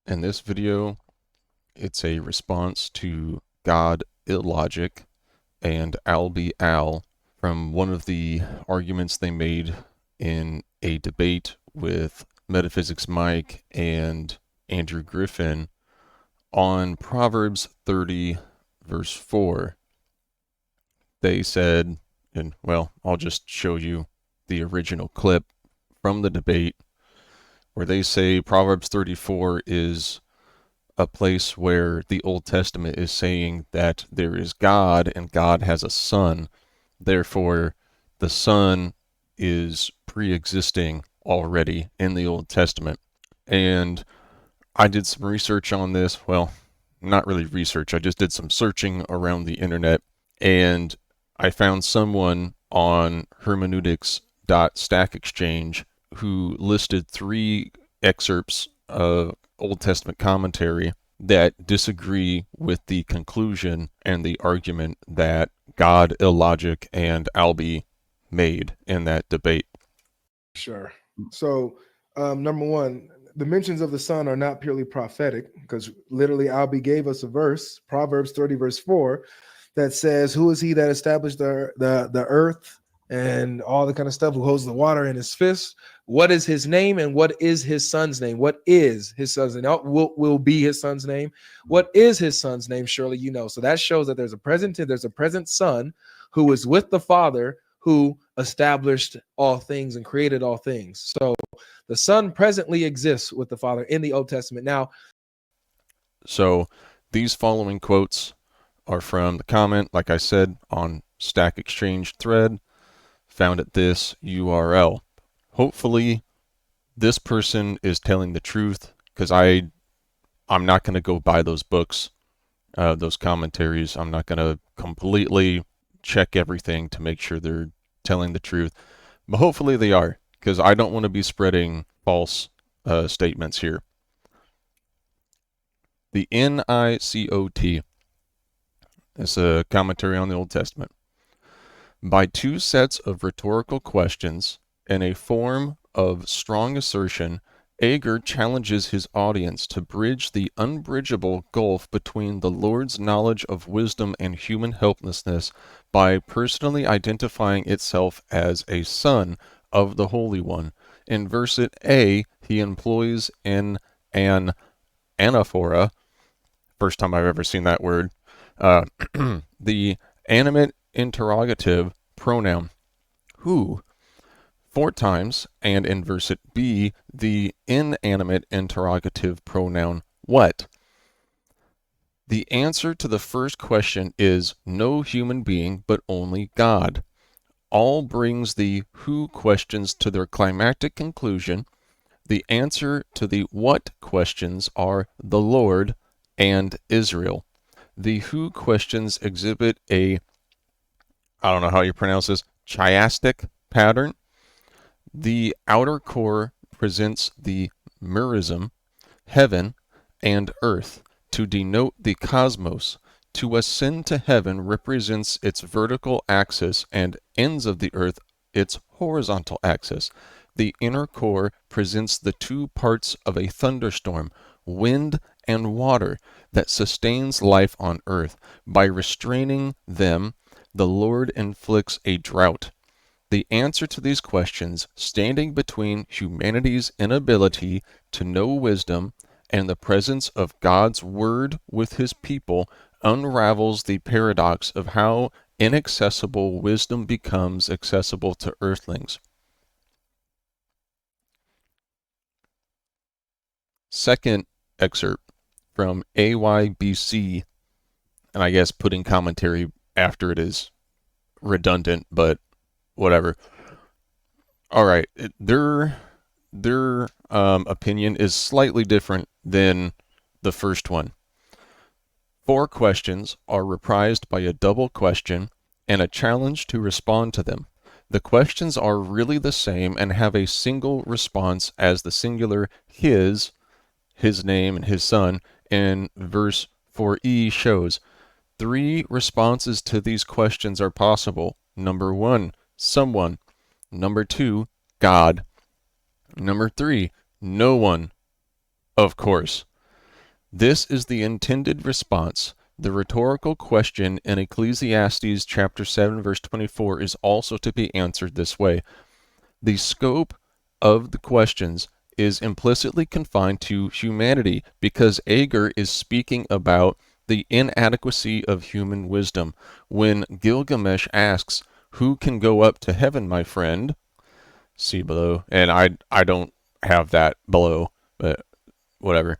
In this video, it's a response to God Illogic and Albee Al from one of the arguments they made in a debate with Metaphysics Mike and Andrew Griffin on Proverbs 30, verse 4. They said, and well, I'll just show you the original clip from the debate where they say Proverbs 34 is a place where the Old Testament is saying that there is God and God has a son. Therefore, the son is pre-existing already in the Old Testament. And I did some research on this. Well, not really research. I just did some searching around the internet, and I found someone on hermeneutics.stackexchange who listed 3 excerpts of Old Testament commentary that disagree with the conclusion and the argument that God, Illogic, and Albee made in that debate. Sure. So, number one, the mentions of the Son are not purely prophetic, because literally Albee gave us a verse, Proverbs 30, verse 4, that says, "Who is he that established the earth and all the kind of stuff, who holds the water in his fist? What is his name, and what is his son's name?" What is his son's name? Will be his son's name. What is his son's name? Surely you know. So that shows that there's a present son who is with the Father, who established all things and created all things. So the Son presently exists with the Father in the Old Testament. Now, so these following quotes are from the comment, like I said, on Stack Exchange thread, found at this URL. Hopefully, this person is telling the truth, because I'm not going to go buy those books, those commentaries. I'm not going to completely check everything to make sure they're telling the truth. But hopefully they are, because I don't want to be spreading false statements here. The NICOT is a commentary on the Old Testament. By 2 sets of rhetorical questions in a form of strong assertion, Agur challenges his audience to bridge the unbridgeable gulf between the Lord's knowledge of wisdom and human helplessness by personally identifying itself as a son of the Holy One. In verse A, he employs in an anaphora, first time I've ever seen that word, the animate interrogative pronoun who 4 times, and in verse B, the inanimate interrogative pronoun what. The answer to the first question is no human being, but only God. All brings the who questions to their climactic conclusion. The answer to the what questions are the Lord and Israel. The who questions exhibit a, I don't know how you pronounce this, chiastic pattern. The outer core presents the merism, heaven and earth, to denote the cosmos. To ascend to heaven represents its vertical axis, and ends of the earth its horizontal axis. The inner core presents the 2 parts of a thunderstorm, wind and water, that sustains life on earth. By restraining them, the Lord inflicts a drought. The answer to these questions, standing between humanity's inability to know wisdom and the presence of God's word with his people, unravels the paradox of how inaccessible wisdom becomes accessible to earthlings. Second excerpt from AYBC, and I guess putting commentary after it is redundant, but whatever. All right, their opinion is slightly different than the first one. 4 questions are reprised by a double question and a challenge to respond to them. The questions are really the same and have a single response as the singular his name and his son, in verse 4e shows. 3 responses to these questions are possible. Number 1, someone. Number 2, God. Number 3, no one, of course. This is the intended response. The rhetorical question in Ecclesiastes chapter 7 verse 24 is also to be answered this way. The scope of the questions is implicitly confined to humanity because Agur is speaking about the inadequacy of human wisdom. When Gilgamesh asks, "Who can go up to heaven, my friend?" See below. And I don't have that below, but whatever.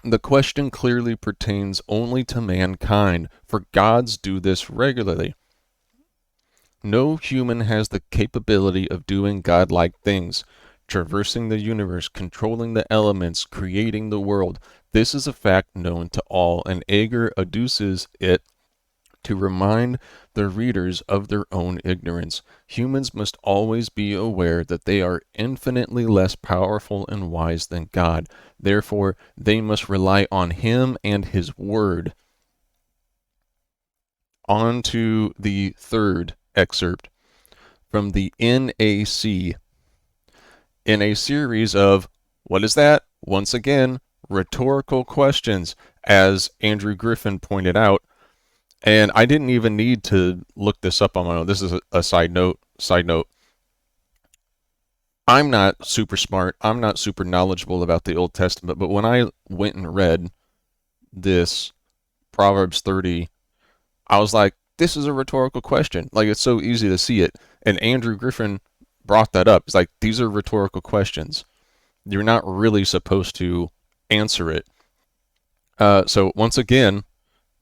The question clearly pertains only to mankind, for gods do this regularly. No human has the capability of doing godlike things, traversing the universe, controlling the elements, creating the world. This is a fact known to all, and Agur adduces it to remind the readers of their own ignorance. Humans must always be aware that they are infinitely less powerful and wise than God. Therefore, they must rely on Him and His Word. On to the third excerpt from the NAC. In a series of, what is that? Once again, rhetorical questions, as Andrew Griffin pointed out. And I didn't even need to look this up on my own. This is a side note. I'm not super smart. I'm not super knowledgeable about the Old Testament, but when I went and read this Proverbs 30, I was like, this is a rhetorical question. Like, it's so easy to see it. And Andrew Griffin brought that up. It's like, these are rhetorical questions. You're not really supposed to answer it. So once again,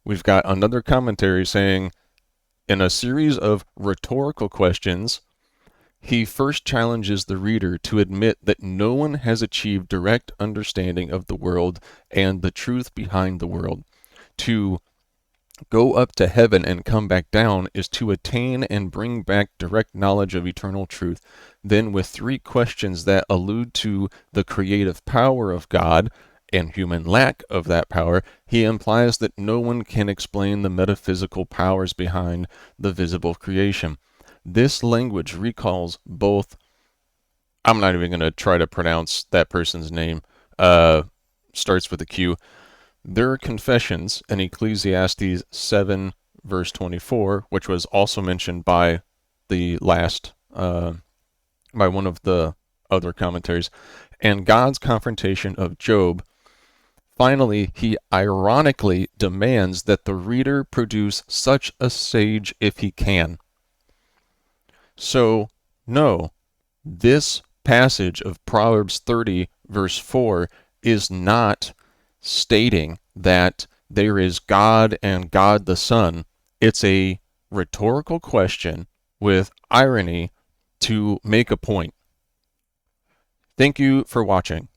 we've got another commentary saying, in a series of rhetorical questions, he first challenges the reader to admit that no one has achieved direct understanding of the world and the truth behind the world. To go up to heaven and come back down is to attain and bring back direct knowledge of eternal truth. Then, with three questions that allude to the creative power of God and human lack of that power, he implies that no one can explain the metaphysical powers behind the visible creation. This language recalls both, I'm not even going to try to pronounce that person's name, starts with a Q. Their confessions in Ecclesiastes 7, verse 24, which was also mentioned by the last, by one of the other commentaries, and God's confrontation of Job. Finally, he ironically demands that the reader produce such a sage if he can. So, no, this passage of Proverbs 30, verse 4, is not stating that there is God and God the Son. It's a rhetorical question with irony to make a point. Thank you for watching.